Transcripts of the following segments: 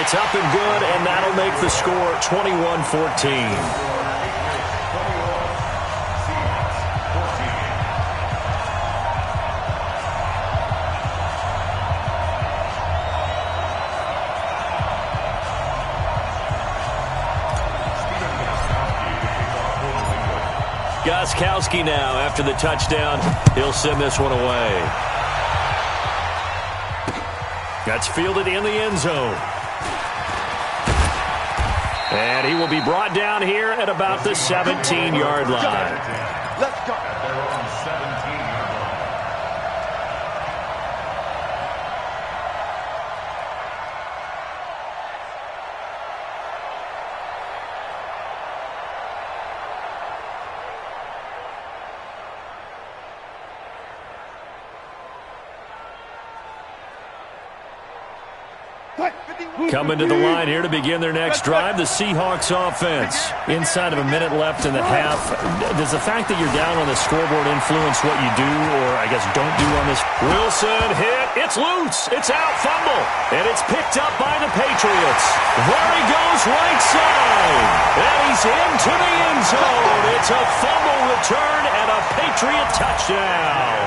It's up and good, and that'll make the score 21-14. Gostkowski now after the touchdown. He'll send this one away. That's fielded in the end zone. And he will be brought down here at about the 17-yard line. Let's go. At their own 17-yard line. Coming to the line here to begin their next drive, the Seahawks offense. Inside of a minute left in the half. Does the fact that you're down on the scoreboard influence what you do, or I guess don't do on this? Wilson hit. It's loose. It's out. Fumble. And it's picked up by the Patriots. There he goes, right side. And he's into the end zone. It's a fumble return and a Patriot touchdown.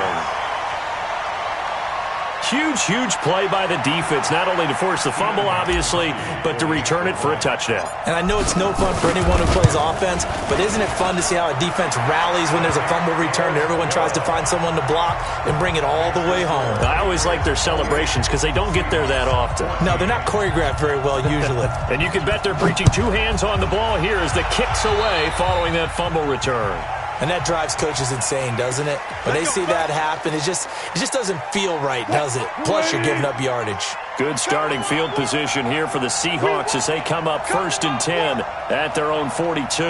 Huge play by the defense, not only to force the fumble, obviously, but to return it for a touchdown. And I know it's no fun for anyone who plays offense, but isn't it fun to see how a defense rallies when there's a fumble return and everyone tries to find someone to block and bring it all the way home? I always like their celebrations because they don't get there that often. No, they're not choreographed very well usually. And you can bet they're preaching two hands on the ball here as the kick's away following that fumble return. And that drives coaches insane, doesn't it? When they see that happen, it just doesn't feel right, does it? Plus, you're giving up yardage. Good starting field position here for the Seahawks as they come up 1st and 10 at their own 42.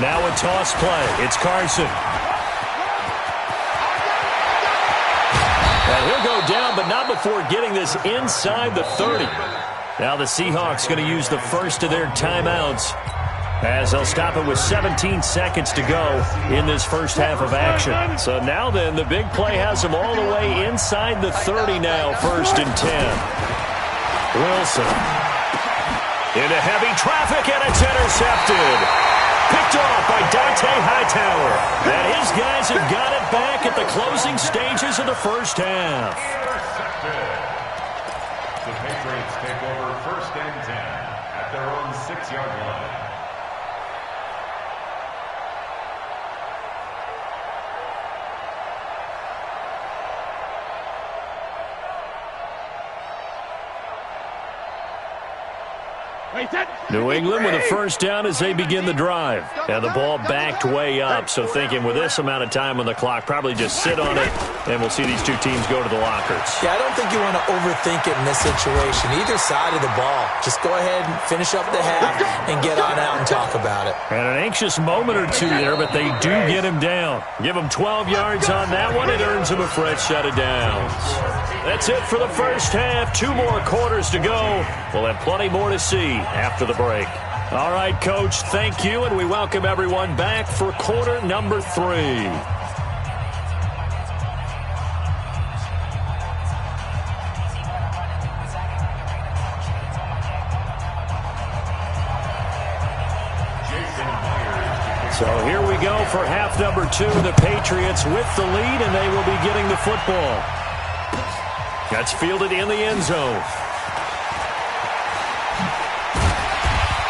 Now a toss play. It's Carson. And he'll go down, but not before getting this inside the 30. Now the Seahawks going to use the first of their timeouts, as they'll stop it with 17 seconds to go in this first half of action. So now then, the big play has them all the way inside the 30 now, 1st and 10. Wilson into heavy traffic, and it's intercepted. Picked off by Dante Hightower. And his guys have got it back at the closing stages of the first half. The Patriots take over 1st and 10 at their own 6-yard line. New England with a first down as they begin the drive. And the ball backed way up, so thinking with this amount of time on the clock, probably just sit on it, and we'll see these two teams go to the lockers. Yeah, I don't think you want to overthink it in this situation. Either side of the ball. Just go ahead and finish up the half and get on out and talk about it. And an anxious moment or two there, but they do get him down. Give him 12 yards on that one. It earns him a fresh set of downs. That's it for the first half. 2 more quarters to go. We'll have plenty more to see after the break. All right, Coach, thank you, and we welcome everyone back for quarter number 3. So here we go for half number 2. The Patriots with the lead, and they will be getting the football. That's fielded in the end zone.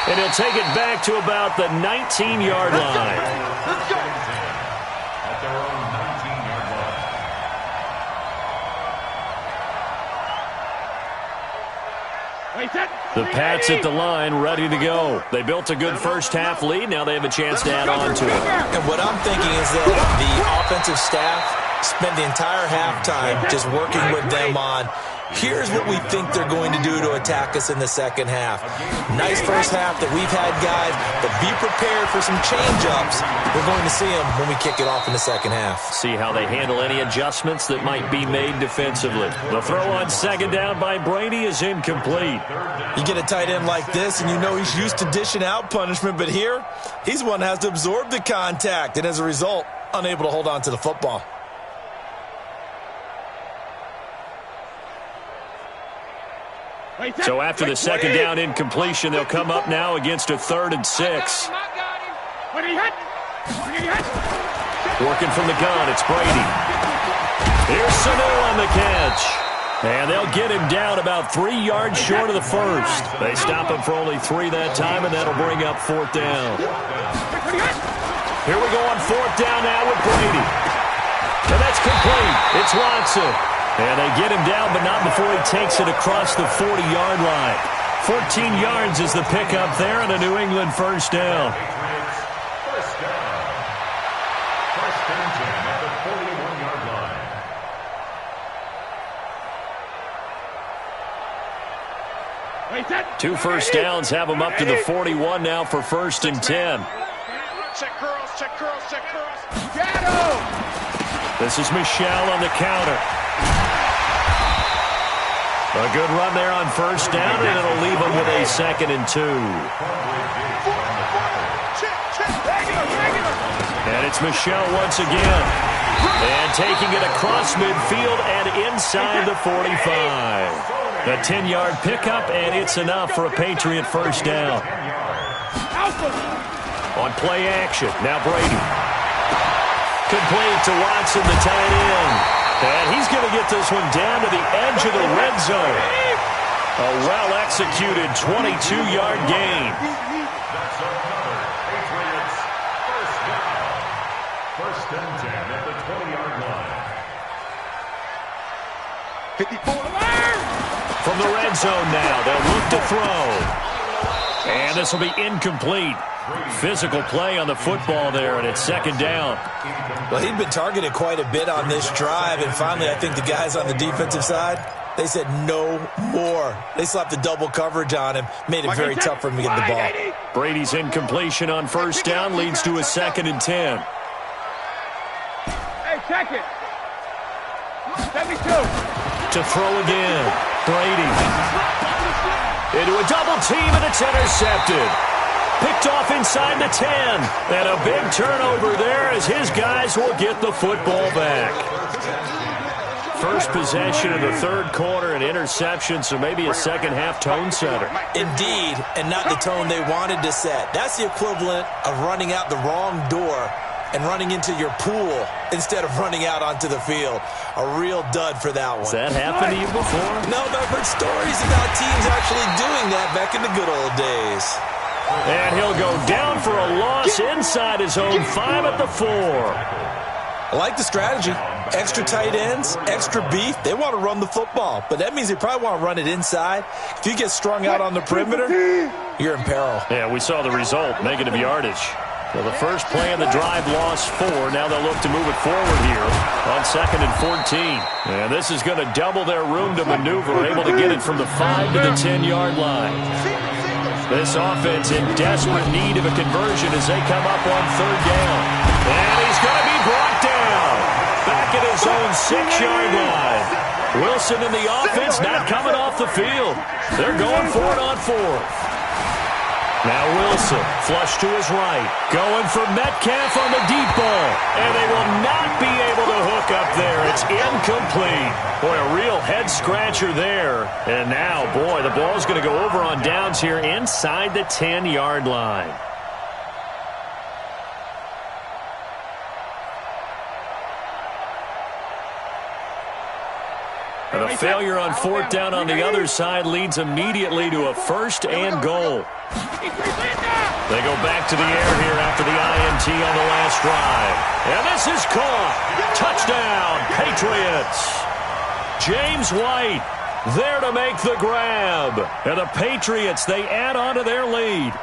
And he'll take it back to about the 19-yard line. Let's go. At their own 19-yard line. The Pats at the line, ready to go. They built a good first half lead. Now they have a chance to add on to it. And what I'm thinking is that the offensive staff spent the entire halftime just working with them on, here's what we think they're going to do to attack us in the second half. Nice first half that we've had, guys, but be prepared for some change-ups. We're going to see them when we kick it off in the second half. See how they handle any adjustments that might be made defensively. The throw on second down by Brady is incomplete. You get a tight end like this, and you know he's used to dishing out punishment, but here, he's one that has to absorb the contact, and as a result, unable to hold on to the football. So after the second down incompletion, they'll come up now against a 3rd and 6. Working from the gun, it's Brady. Here's Sanu on the catch. And they'll get him down about 3 yards short of the first. They stop him for only 3 that time, and that'll bring up 4th down. Here we go on 4th down now with Brady. And that's complete. It's Watson. And they get him down, but not before he takes it across the 40-yard line. 14 yards is the pickup there, and a New England first down. First down. First and 10 at the 41-yard line. 2 first downs have them up to the 41 now for 1st and 10. Check curls, check curls, check curls. This is Michelle on the counter. A good run there on 1st down, and it'll leave them with a 2nd and 2. And it's Michelle once again. And taking it across midfield and inside the 45. A 10-yard pickup, and it's enough for a Patriot first down. On play action, now Brady. Complete to Watson, the tight end. And he's going to get this one down to the edge of the red zone. A well-executed 22-yard gain. That's another Patriots first down. First and 10 at the 20-yard line. From the red zone now, they'll look to throw. And this will be incomplete. Physical play on the football there, and it's 2nd down. Well, he'd been targeted quite a bit on this drive, and finally I think the guys on the defensive side, they said no more. They slapped the double coverage on him, made it very tough for him to get the ball. Brady's incompletion on 1st down leads to a 2nd and 10. Hey, check it. 72. To throw again, Brady. Into a double team, and it's intercepted. Picked off inside the 10. And a big turnover there as his guys will get the football back. First possession of the 3rd quarter, an interception, so maybe a second-half tone setter. Indeed, and not the tone they wanted to set. That's the equivalent of running out the wrong door and running into your pool instead of running out onto the field. A real dud for that one. Has that happened to you before? No, but I've heard stories about teams actually doing that back in the good old days. And he'll go down for a loss inside his own 5 at the 4. I like the strategy. Extra tight ends, extra beef. They want to run the football, but that means they probably want to run it inside. If you get strung out on the perimeter, you're in peril. Yeah, we saw the result, negative yardage. So the first play of the drive lost 4. Now they'll look to move it forward here on 2nd and 14. And this is going to double their room to maneuver, able to get it from the 5 to the 10-yard line. This offense in desperate need of a conversion as they come up on 3rd down. And he's going to be brought down. Back at his own 6-yard line. Wilson and the offense not coming off the field. They're going for it on 4th. Now Wilson, flush to his right, going for Metcalf on the deep ball, and they will not be able to hook up there. It's incomplete. Boy, a real head-scratcher there. And now, boy, the ball's going to go over on downs here inside the 10-yard line. And a failure on 4th down on the other side leads immediately to a 1st and goal. They go back to the air here after the INT on the last drive. And this is caught. Touchdown, Patriots. James White there to make the grab. And the Patriots, they add on to their lead.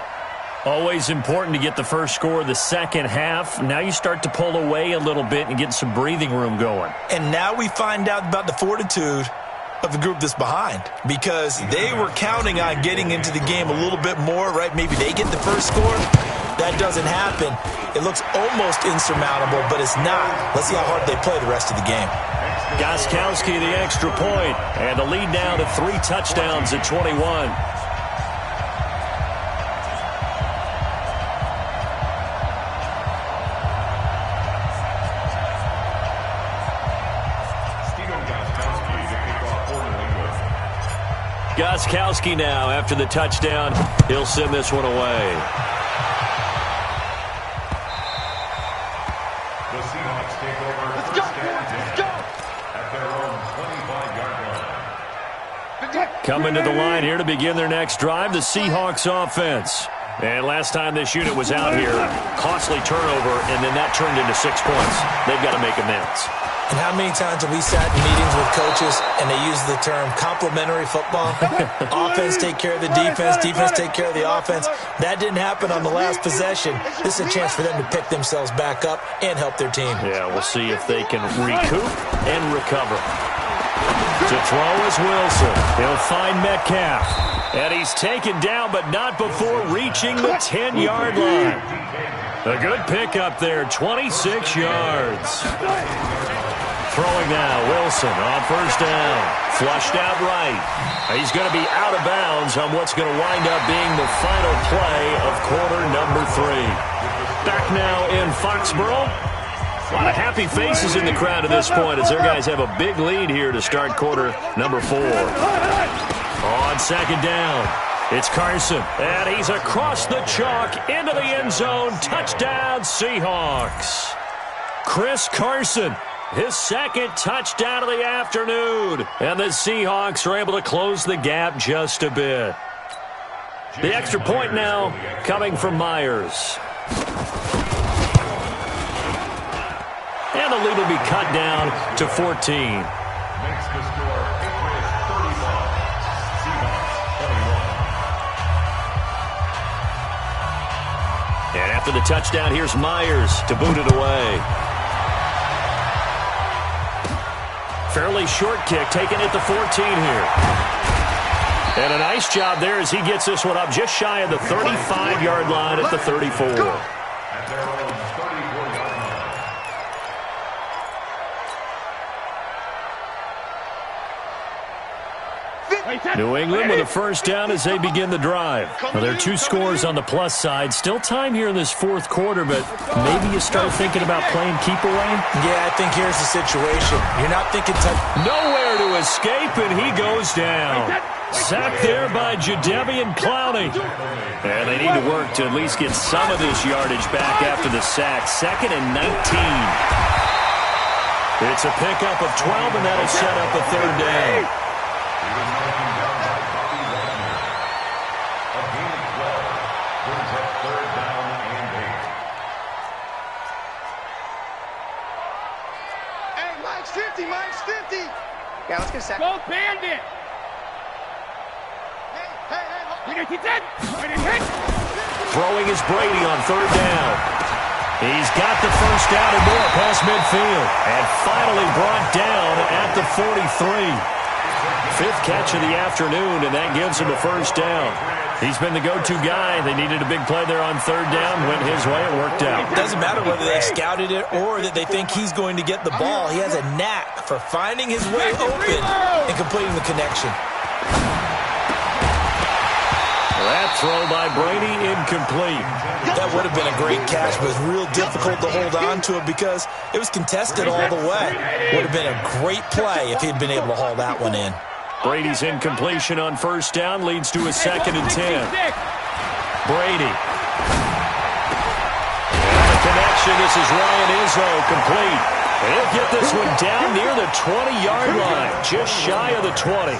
Always important to get the first score of the second half. Now you start to pull away a little bit and get some breathing room going. And now we find out about the fortitude of the group that's behind, because they were counting on getting into the game a little bit more, right? Maybe they get the first score. That doesn't happen. It looks almost insurmountable, but it's not. Let's see how hard they play the rest of the game. Gostkowski the extra point, and the lead now to 3 touchdowns at 21. Gostkowski now after the touchdown. He'll send this one away. The Seahawks take over first and 10 at their own 25-yard line. Coming to the line here to begin their next drive, the Seahawks offense. And last time this unit was out here, costly turnover, and then that turned into 6 points. They've got to make amends. And how many times have we sat in meetings with coaches and they use the term complementary football? Offense take care of the defense, defense take care of the offense. That didn't happen on the last possession. This is a chance for them to pick themselves back up and help their team. Yeah, we'll see if they can recoup and recover. To throw is Wilson. He'll find Metcalf. And he's taken down, but not before reaching the 10-yard line. A good pickup there, 26 yards. Throwing now, Wilson on first down. Flushed out right. He's going to be out of bounds on what's going to wind up being the final play of quarter number 3. Back now in Foxborough. A lot of happy faces in the crowd at this point as their guys have a big lead here to start quarter number 4. On second down, it's Carson, and he's across the chalk into the end zone. Touchdown, Seahawks. Chris Carson, his second touchdown of the afternoon, and the Seahawks are able to close the gap just a bit. The extra point now coming from Myers. And the lead will be cut down to 14. Makes the score Patriots 31, Seahawks 21. And after the touchdown, here's Myers to boot it away. Fairly short kick, taken at the 14 here. And a nice job there as he gets this one up just shy of the 35-yard line at the 34. At their own 34-yard line. New England with a first down as they begin the drive. Now, there are 2 scores on the plus side. Still time here in this fourth quarter, but maybe you start thinking about playing keep away? Yeah, I think here's the situation. You're not thinking nowhere to escape, and he goes down. Sacked there by Jadeveon Clowney. And they need to work to at least get some of this yardage back after the sack. 2nd and 19. It's a pickup of 12, and that'll set up a third down. He was taken down by Bobby Wagner. A gain of 12 brings up third down and 8. Hey, Mike's 50, Mike's 50. Yeah, let's get a sack. Go Bandit. Throwing is Brady on third down. He's got the first down and more past midfield. And finally brought down at the 43. 5th catch of the afternoon, and that gives him a first down. He's been the go-to guy. They needed a big play there on third down. Went his way. It worked out. It doesn't matter whether they scouted it or that they think he's going to get the ball. He has a knack for finding his way open and completing the connection. That throw by Brady incomplete. That would have been a great catch, but it was real difficult to hold on to it because it was contested all the way. Would have been a great play if he'd been able to haul that one in. Brady's incompletion on first down leads to a 2nd and 10. Brady. And the connection, this is Ryan Izzo, complete. And he'll get this one down near the 20-yard line, just shy of the 20.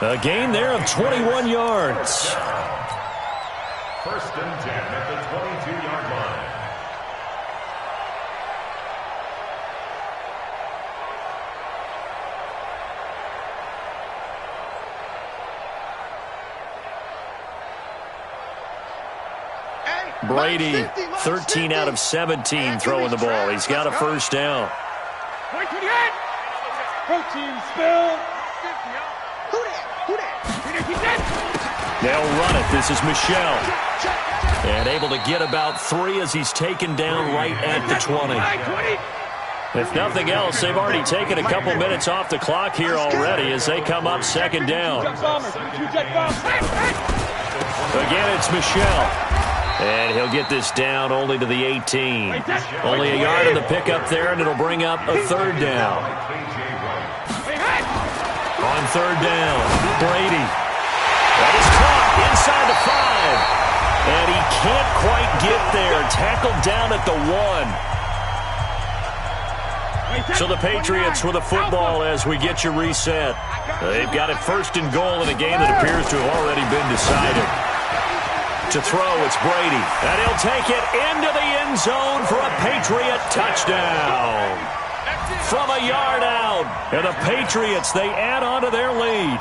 A gain there of 21 yards. First and 10 at the 22-yard line. Brady, 13 out of 17 throwing the ball. He's got a first down. Protein spill. They'll run it. This is Michelle. And able to get about 3 as he's taken down right at the 20. If nothing else, they've already taken a couple minutes off the clock here already as they come up second down. Again, it's Michelle. And he'll get this down only to the 18. Only a yard on the pickup there, and it'll bring up a third down. On third down, Brady. the 5. And he can't quite get there. Tackled down at the 1. So the Patriots with the football as we get you reset. They've got it first and goal in a game that appears to have already been decided. To throw, it's Brady. And he'll take it into the end zone for a Patriot touchdown. From a yard out. And the Patriots, they add on to their lead.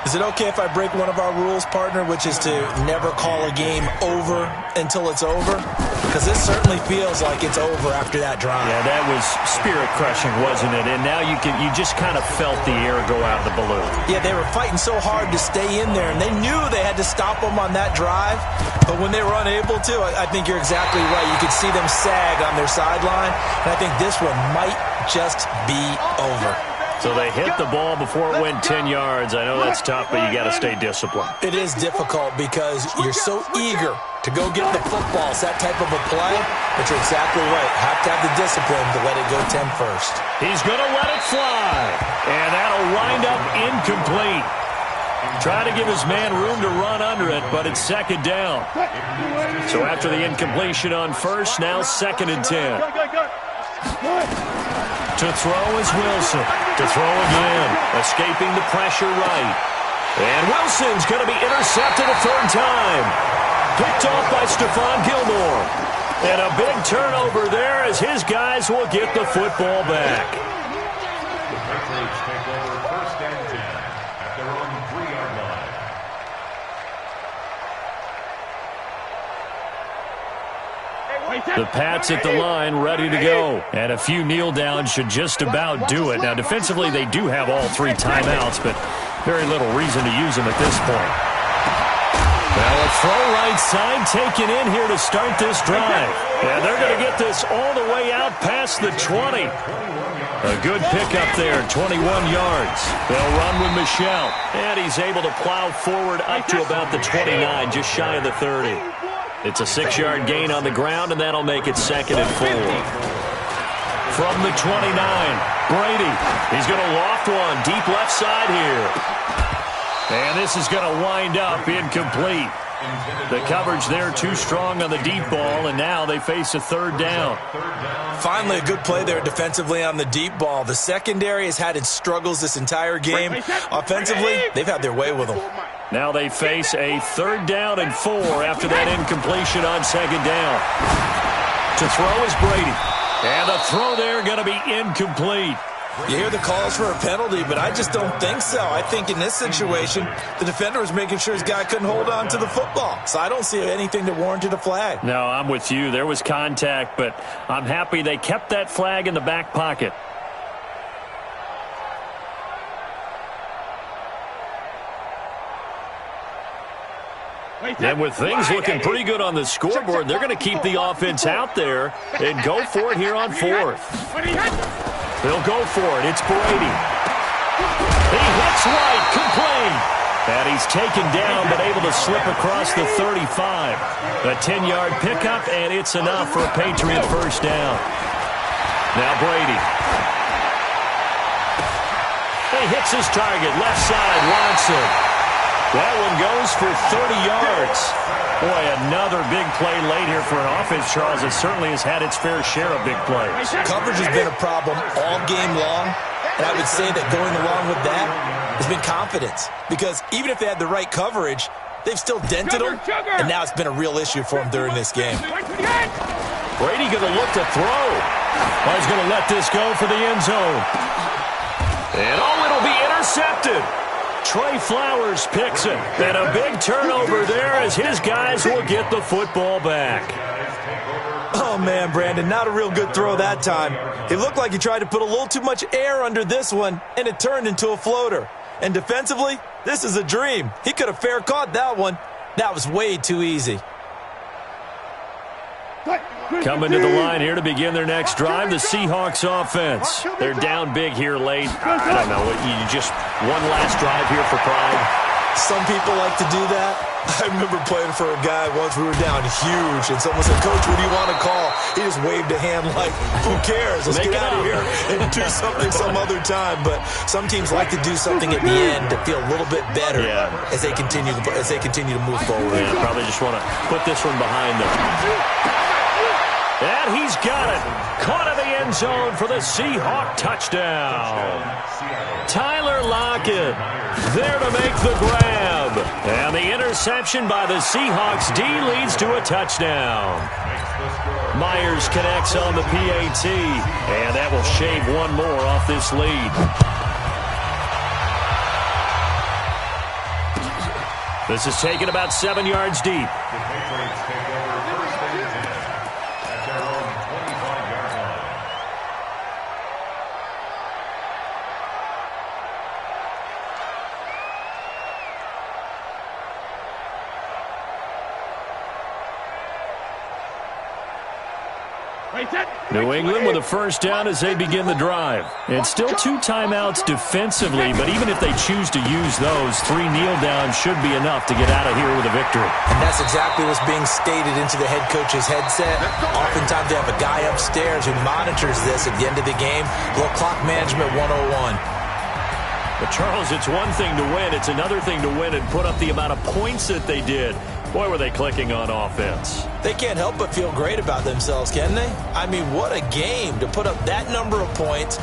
Is it okay if I break one of our rules, partner, which is to never call a game over until it's over? Because this certainly feels like it's over after that drive. Yeah, that was spirit-crushing, wasn't it? And now you just kind of felt the air go out of the balloon. Yeah, they were fighting so hard to stay in there, and they knew they had to stop them on that drive. But when they were unable to, I think you're exactly right. You could see them sag on their sideline, and I think this one might just be over. So they hit the ball before it went 10 yards. I know that's tough, but you got to stay disciplined. It is difficult because you're so eager to go get the football. It's that type of a play, but you're exactly right. Have to have the discipline to let it go 10 first. He's going to let it fly, and that'll wind up incomplete. Try to give his man room to run under it, but it's second down. So after the incompletion on first, now second and 10. To throw is Wilson. To throw again. Escaping the pressure right. And Wilson's going to be intercepted a third time. Picked off by Stephon Gilmore. And a big turnover there as his guys will get the football back. The Patriots take over first and 10 at their own 3-yard line. The Pats at the line, ready to go. And a few kneel downs should just about do it. Now, defensively, they do have all 3 timeouts, but very little reason to use them at this point. Well, a throw right side taken in here to start this drive. And they're going to get this all the way out past the 20. A good pickup there, 21 yards. They'll run with Michel. And he's able to plow forward up to about the 29, just shy of the 30. It's a 6-yard gain on the ground, and that'll make it second and 4. From the 29, Brady. He's going to loft one deep left side here. And this is going to wind up incomplete. The coverage there too strong on the deep ball, and now they face a third down. Finally, a good play there defensively on the deep ball. The secondary has had its struggles this entire game. Offensively, they've had their way with them. Now they face a third down and 4 after that incompletion on second down. To throw is Brady. And the throw there going to be incomplete. You hear the calls for a penalty, but I just don't think so. I think in this situation, the defender was making sure his guy couldn't hold on to the football. So I don't see anything that warranted a flag. No, I'm with you. There was contact, but I'm happy they kept that flag in the back pocket. And with things looking pretty good on the scoreboard, they're going to keep the offense out there and go for it here on 4th. They'll go for it. It's Brady. He hits right, complete. And he's taken down, but able to slip across the 35. A 10-yard pickup, and it's enough for a Patriot first down. Now Brady. He hits his target, left side, Watson. That one goes for 30 yards. Boy, another big play late here for an offense, Charles. It certainly has had its fair share of big plays. Coverage has been a problem all game long, and I would say that going along with that has been confidence. Because even if they had the right coverage, they've still dented them, and now it's been a real issue for them during this game. Brady going to look to throw. Well, he's going to let this go for the end zone. And it'll be intercepted. Trey Flowers picks it. And a big turnover there as his guys will get the football back. Oh, man, Brandon, not a real good throw that time. It looked like he tried to put a little too much air under this one, and it turned into a floater. And defensively, this is a dream. He could have fair caught that one. That was way too easy. Coming to the line here to begin their next drive, the Seahawks offense. They're down big here late. I don't know. You just one last drive here for pride. Some people like to do that. I remember playing for a guy once. We were down huge, and someone said, "Coach, what do you want to call?" He just waved a hand like, "Who cares? Let's get out of here and do something some other time." But some teams like to do something at the end to feel a little bit better as they continue to move forward. Yeah, probably just want to put this one behind them. And he's got it. Caught in the end zone for the Seahawk touchdown. Tyler Lockett there to make the grab. And the interception by the Seahawks D leads to a touchdown. Myers connects on the PAT. And that will shave one more off this lead. This is taken about 7 yards deep. New England with a first down as they begin the drive. It's still 2 timeouts defensively, but even if they choose to use those, 3 kneel downs should be enough to get out of here with a victory. And that's exactly what's being stated into the head coach's headset. Oftentimes they have a guy upstairs who monitors this at the end of the game. A little clock management 101. But, Charles, it's one thing to win. It's another thing to win and put up the amount of points that they did. Boy, were they clicking on offense. They can't help but feel great about themselves, can they? I mean, what a game to put up that number of points.